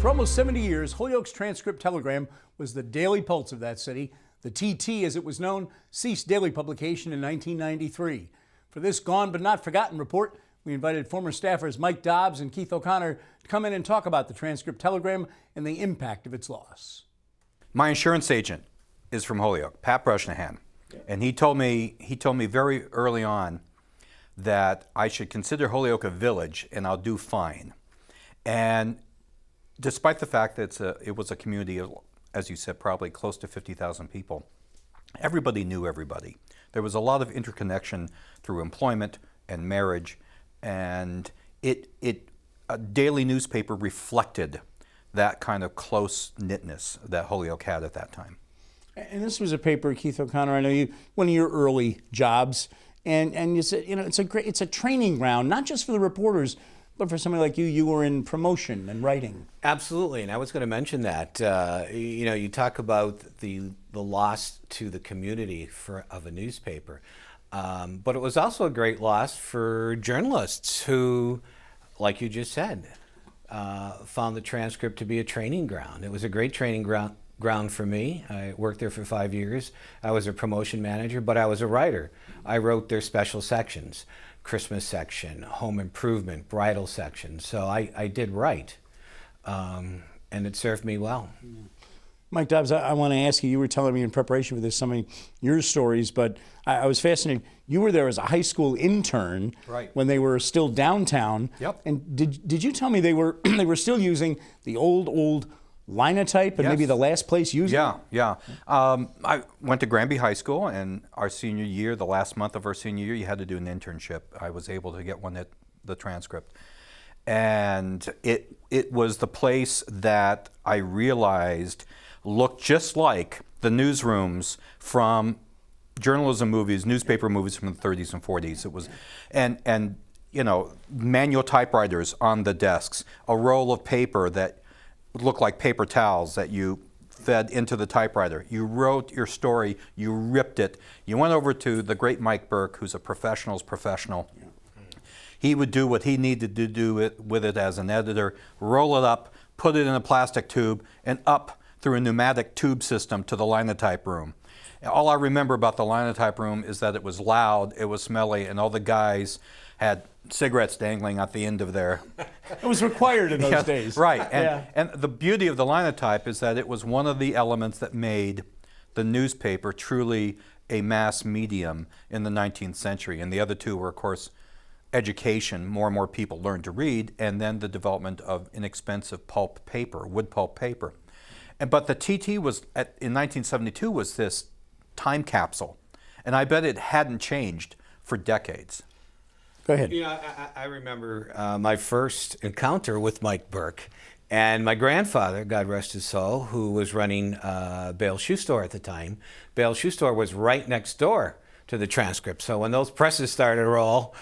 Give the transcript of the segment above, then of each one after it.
For almost 70 years, Holyoke's Transcript Telegram was the daily pulse of that city. The TT, as it was known, ceased daily publication in 1993. For this gone but not forgotten report, we invited former staffers Mike Dobbs and Keith O'Connor to come in and talk about the Transcript Telegram and the impact of its loss. My insurance agent is from Holyoke, Pat Brushnahan, and he told me very early on that I should consider Holyoke a village and I'll do fine. And despite the fact that it was a community of, as you said, probably close to 50,000 people, everybody knew everybody. There was a lot of interconnection through employment and marriage, and a daily newspaper reflected that kind of close-knitness that Holyoke had at that time. And this was a paper, Keith O'Connor, I know one of your early jobs, and you said, it's a training ground, not just for the reporters, but for somebody like you. You were in promotion and writing. Absolutely, and I was going to mention that. You talk about the loss to the community of a newspaper, but it was also a great loss for journalists who, like you just said, found the Transcript to be a training ground. It was a great training ground for me. I worked there for 5 years. I was a promotion manager, but I was a writer. I wrote their special sections. Christmas section, home improvement, bridal section. So I did write, and it served me well. Mike Dobbs, I want to ask you were telling me in preparation for this some of your stories, but I was fascinated. You were there as a high school intern when they were still downtown. Yep. And did you tell me they were still using the old linotype and maybe the last place using it? Yeah. I went to Granby High School, and our senior year, the last month of our senior year, you had to do an internship. I was able to get one at the Transcript. And it was the place that I realized looked just like the newsrooms from journalism movies, newspaper movies from the 30s and 40s. It was, and manual typewriters on the desks, a roll of paper that looked like paper towels that you fed into the typewriter. You wrote your story, you ripped it. You went over to the great Mike Burke, who's a professional's professional. Yeah. He would do what he needed to do with it as an editor, roll it up, put it in a plastic tube, and up through a pneumatic tube system to the linotype room. All I remember about the linotype room is that it was loud, it was smelly, and all the guys had cigarettes dangling at the end of their... It was required in those days. Right, and the beauty of the linotype is that it was one of the elements that made the newspaper truly a mass medium in the 19th century. And the other two were, of course, education. More and more people learned to read, and then the development of inexpensive pulp paper, wood pulp paper. But the TT was, in 1972, was this time capsule. And I bet it hadn't changed for decades. Go ahead. I remember my first encounter with Mike Burke, and my grandfather, God rest his soul, who was running Bale's Shoe Store at the time. Bale's Shoe Store was right next door to the Transcript. So when those presses started to roll,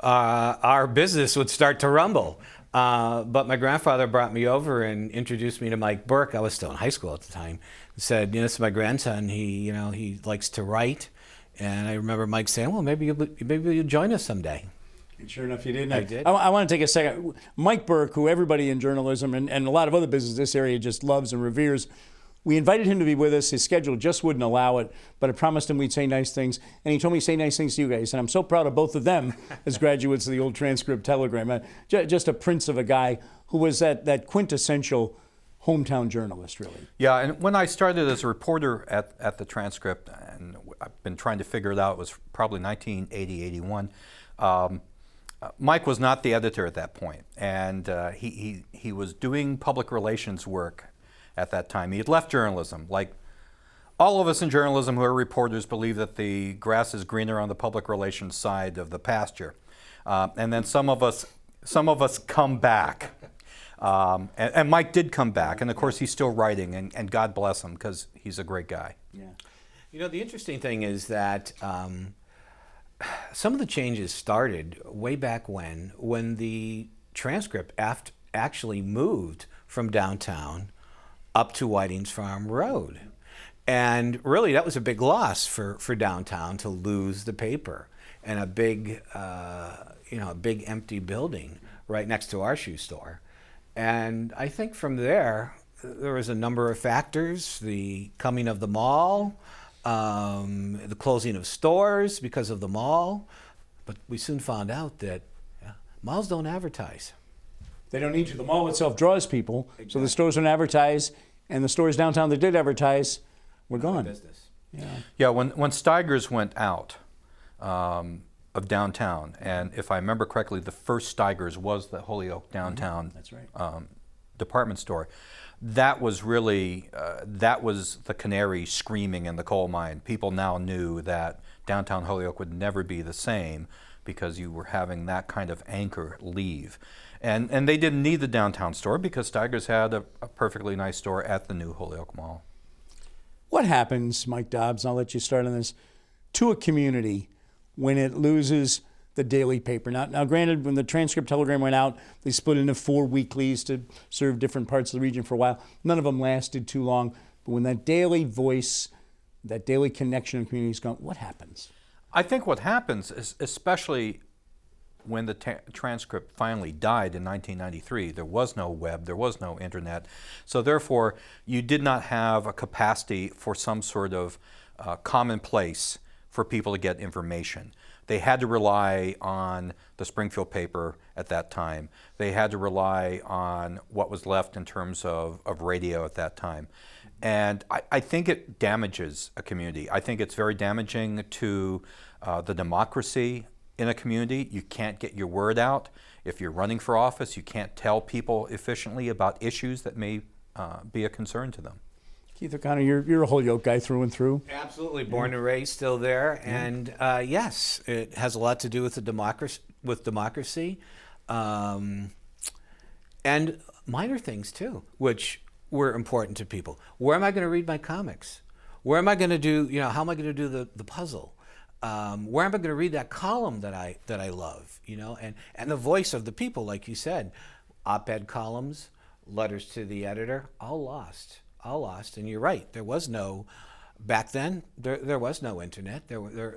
our business would start to rumble. But my grandfather brought me over and introduced me to Mike Burke. I was still in high school at the time. He said, this is my grandson. He likes to write. And I remember Mike saying, well, maybe you'll join us someday. And sure enough, you did. I did. I want to take a second. Mike Burke, who everybody in journalism and a lot of other business in this area just loves and reveres, we invited him to be with us. His schedule just wouldn't allow it, but I promised him we'd say nice things. And he told me to say nice things to you guys. And I'm so proud of both of them as graduates of the old Transcript Telegram. Just a prince of a guy who was that quintessential hometown journalist, really. Yeah, and when I started as a reporter at the Transcript, and I've been trying to figure it out, it was probably 1980, 81. Mike was not the editor at that point, and he was doing public relations work at that time. He had left journalism. Like all of us in journalism who are reporters believe that the grass is greener on the public relations side of the pasture, and then some of us come back. And Mike did come back, and of course he's still writing, and God bless him because he's a great guy. Yeah. The interesting thing is that some of the changes started way back when the Transcript actually moved from downtown up to Whiting's Farm Road. And really that was a big loss for downtown to lose the paper and a big empty building right next to our shoe store. And I think from there was a number of factors: the coming of the mall, the closing of stores because of the mall. But we soon found out that malls don't advertise. They don't need to. The mall itself draws people, so the stores don't advertise, and the stores downtown that did advertise were gone. Business. Yeah, when Steigers went out of downtown, and if I remember correctly, the first Steigers was the Holyoke downtown That's right. department store. That was really, that was the canary screaming in the coal mine. People now knew that downtown Holyoke would never be the same because you were having that kind of anchor leave. And they didn't need the downtown store because Steigers had a perfectly nice store at the new Holyoke Mall. What happens, Mike Dobbs, I'll let you start on this, to a community when it loses the daily paper? Now, granted, when the Transcript telegram went out, they split into 4 weeklies to serve different parts of the region for a while. None of them lasted too long. But when that daily voice, that daily connection in the community is gone, what happens? I think what happens is, especially when the Transcript finally died in 1993, there was no web, there was no internet. So therefore, you did not have a capacity for some sort of common place for people to get information. They had to rely on the Springfield paper at that time. They had to rely on what was left in terms of radio at that time. And I think it damages a community. I think it's very damaging to the democracy in a community. You can't get your word out. If you're running for office, you can't tell people efficiently about issues that may be a concern to them. Keith O'Connor, you're a Holyoke guy through and through. Absolutely, born and raised, still there, and yes, it has a lot to do with the democracy, and minor things too, which were important to people. Where am I going to read my comics? Where am I going to do? How am I going to do the puzzle? Where am I going to read that column that I love? And the voice of the people, like you said, op-ed columns, letters to the editor, all lost. And you're right, there was no, back then, there was no internet there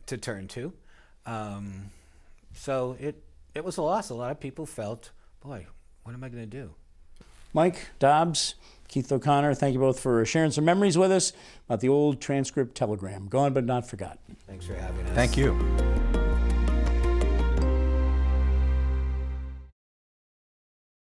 to turn to. So it was a loss. A lot of people felt, boy, what am I going to do? Mike Dobbs, Keith O'Connor, thank you both for sharing some memories with us about the old Transcript telegram. Gone but not forgotten. Thanks for having us. Thank you.